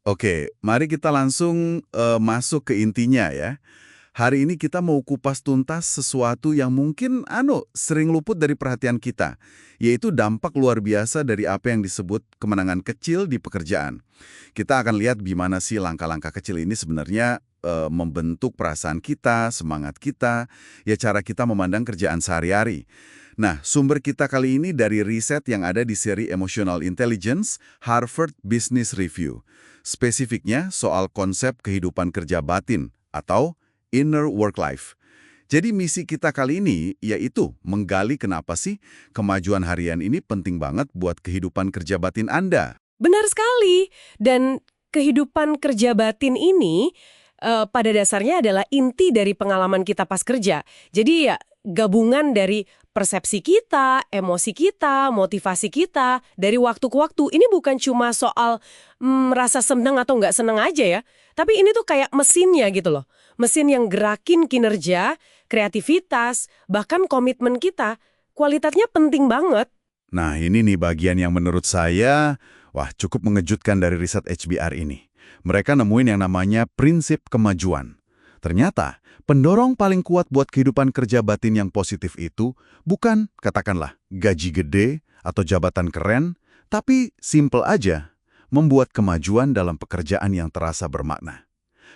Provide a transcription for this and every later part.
Oke, mari kita langsung masuk ke intinya ya. Hari ini kita mau kupas tuntas sesuatu yang mungkin sering luput dari perhatian kita, yaitu dampak luar biasa dari apa yang disebut kemenangan kecil di pekerjaan. Kita akan lihat gimana sih langkah-langkah kecil ini sebenarnya membentuk perasaan kita, semangat kita, ya cara kita memandang kerjaan sehari-hari. Nah, sumber kita kali ini dari riset yang ada di seri Emotional Intelligence, Harvard Business Review. Spesifiknya soal konsep kehidupan kerja batin atau inner work life. Jadi misi kita kali ini yaitu menggali kenapa sih kemajuan harian ini penting banget buat kehidupan kerja batin Anda. Benar sekali. Dan kehidupan kerja batin ini pada dasarnya adalah inti dari pengalaman kita pas kerja. Jadi ya gabungan dari persepsi kita, emosi kita, motivasi kita, dari waktu ke waktu. Ini bukan cuma soal rasa senang atau nggak senang aja ya. Tapi ini tuh kayak mesinnya gitu loh. Mesin yang gerakin kinerja, kreativitas, bahkan komitmen kita. Kualitasnya penting banget. Nah, ini nih bagian yang menurut saya, cukup mengejutkan dari riset HBR ini. Mereka nemuin yang namanya prinsip kemajuan. Ternyata, pendorong paling kuat buat kehidupan kerja batin yang positif itu bukan, katakanlah, gaji gede atau jabatan keren, tapi simple aja, membuat kemajuan dalam pekerjaan yang terasa bermakna.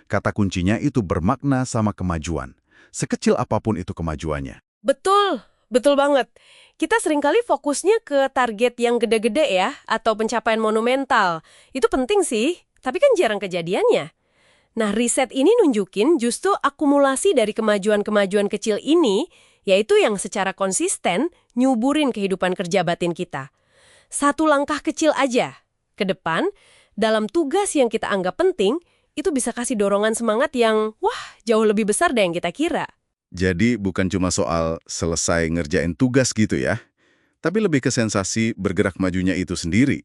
Kata kuncinya itu bermakna sama kemajuan, sekecil apapun itu kemajuannya. Betul, betul banget. Kita seringkali fokusnya ke target yang gede-gede ya, atau pencapaian monumental. Itu penting sih, tapi kan jarang kejadiannya. Nah, riset ini nunjukin justru akumulasi dari kemajuan-kemajuan kecil ini, yaitu yang secara konsisten nyuburin kehidupan kerja batin kita. Satu langkah kecil aja ke depan, dalam tugas yang kita anggap penting, itu bisa kasih dorongan semangat yang, jauh lebih besar dari yang kita kira. Jadi bukan cuma soal selesai ngerjain tugas gitu ya, tapi lebih ke sensasi bergerak majunya itu sendiri.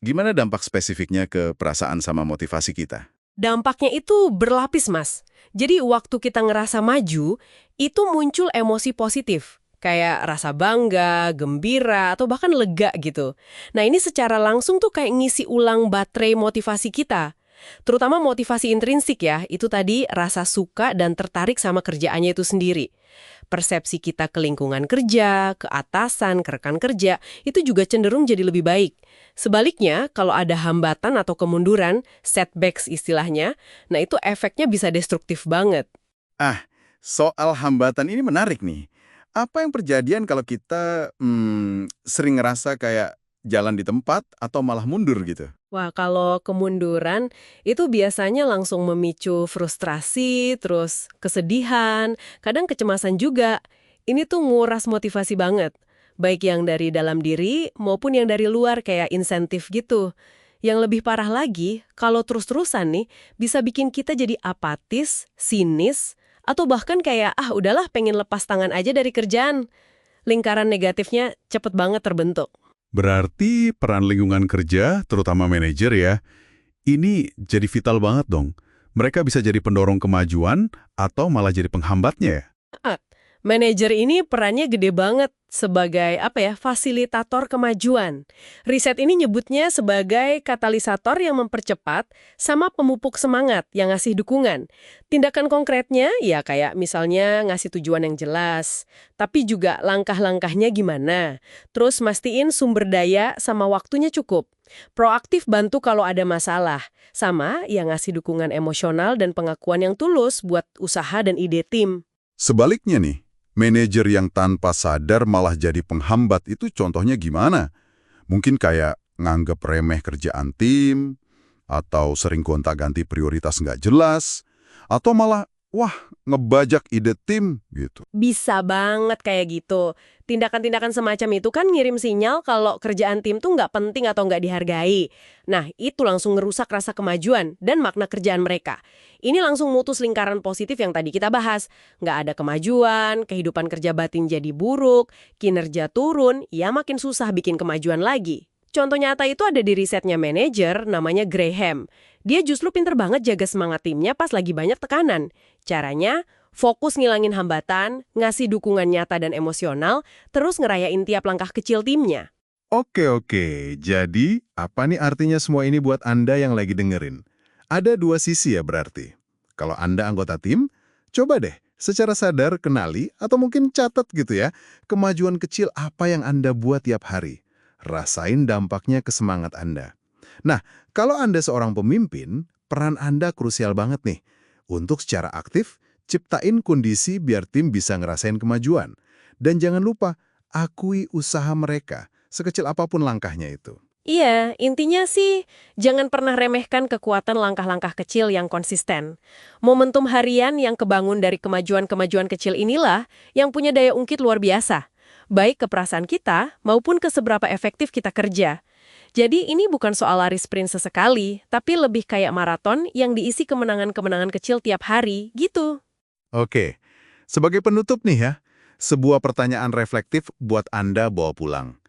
Gimana dampak spesifiknya ke perasaan sama motivasi kita? Dampaknya itu berlapis, Mas. Jadi waktu kita ngerasa maju, itu muncul emosi positif. Kayak rasa bangga, gembira, atau bahkan lega gitu. Nah ini secara langsung tuh kayak ngisi ulang baterai motivasi kita. Terutama motivasi intrinsik ya, itu tadi rasa suka dan tertarik sama kerjaannya itu sendiri. Persepsi kita ke lingkungan kerja, ke atasan, ke rekan kerja, itu juga cenderung jadi lebih baik. Sebaliknya, kalau ada hambatan atau kemunduran, setbacks istilahnya, nah itu efeknya bisa destruktif banget. Soal hambatan ini menarik nih. Apa yang terjadian kalau kita sering ngerasa kayak jalan di tempat atau malah mundur gitu? Wah, kalau kemunduran itu biasanya langsung memicu frustrasi, terus kesedihan, kadang kecemasan juga. Ini tuh nguras motivasi banget. Baik yang dari dalam diri maupun yang dari luar kayak insentif gitu. Yang lebih parah lagi, kalau terus-terusan nih, bisa bikin kita jadi apatis, sinis, atau bahkan kayak, udahlah pengen lepas tangan aja dari kerjaan. Lingkaran negatifnya cepet banget terbentuk. Berarti peran lingkungan kerja, terutama manajer ya, ini jadi vital banget dong. Mereka bisa jadi pendorong kemajuan atau malah jadi penghambatnya ya? Manajer ini perannya gede banget sebagai fasilitator kemajuan. Riset ini nyebutnya sebagai katalisator yang mempercepat sama pemupuk semangat yang ngasih dukungan. Tindakan konkretnya ya kayak misalnya ngasih tujuan yang jelas, tapi juga langkah-langkahnya gimana. Terus mastiin sumber daya sama waktunya cukup. Proaktif bantu kalau ada masalah, sama yang ngasih dukungan emosional dan pengakuan yang tulus buat usaha dan ide tim. Sebaliknya nih, manajer yang tanpa sadar malah jadi penghambat itu contohnya gimana? Mungkin kayak nganggep remeh kerjaan tim, atau sering gonta-ganti prioritas nggak jelas, atau malah, ngebajak ide tim gitu. Bisa banget kayak gitu. Tindakan-tindakan semacam itu kan ngirim sinyal kalau kerjaan tim tuh nggak penting atau nggak dihargai. Nah, itu langsung ngerusak rasa kemajuan dan makna kerjaan mereka. Ini langsung mutus lingkaran positif yang tadi kita bahas. Nggak ada kemajuan, kehidupan kerja batin jadi buruk, kinerja turun, ya makin susah bikin kemajuan lagi. Contoh nyata itu ada di risetnya manajer namanya Graham. Dia justru pinter banget jaga semangat timnya pas lagi banyak tekanan. Caranya, fokus ngilangin hambatan, ngasih dukungan nyata dan emosional, terus ngerayain tiap langkah kecil timnya. Oke. Jadi, apa nih artinya semua ini buat Anda yang lagi dengerin? Ada dua sisi ya berarti. Kalau Anda anggota tim, coba deh secara sadar kenali atau mungkin catat gitu ya, kemajuan kecil apa yang Anda buat tiap hari. Rasain dampaknya ke semangat Anda. Nah, kalau Anda seorang pemimpin, peran Anda krusial banget nih. Untuk secara aktif, ciptain kondisi biar tim bisa ngerasain kemajuan. Dan jangan lupa, akui usaha mereka, sekecil apapun langkahnya itu. Iya, intinya sih jangan pernah remehkan kekuatan langkah-langkah kecil yang konsisten. Momentum harian yang kebangun dari kemajuan-kemajuan kecil inilah yang punya daya ungkit luar biasa, baik ke perasaan kita maupun ke seberapa efektif kita kerja. Jadi ini bukan soal lari sprint sesekali, tapi lebih kayak maraton yang diisi kemenangan-kemenangan kecil tiap hari, gitu. Oke, sebagai penutup nih ya, sebuah pertanyaan reflektif buat Anda bawa pulang.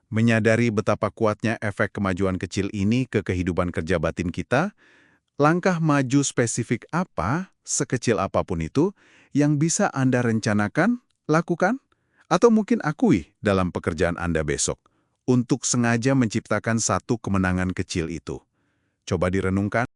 Menyadari betapa kuatnya efek kemajuan kecil ini ke kehidupan kerja batin kita, langkah maju spesifik apa, sekecil apapun itu, yang bisa Anda rencanakan, lakukan, atau mungkin akui dalam pekerjaan Anda besok, untuk sengaja menciptakan satu kemenangan kecil itu. Coba direnungkan.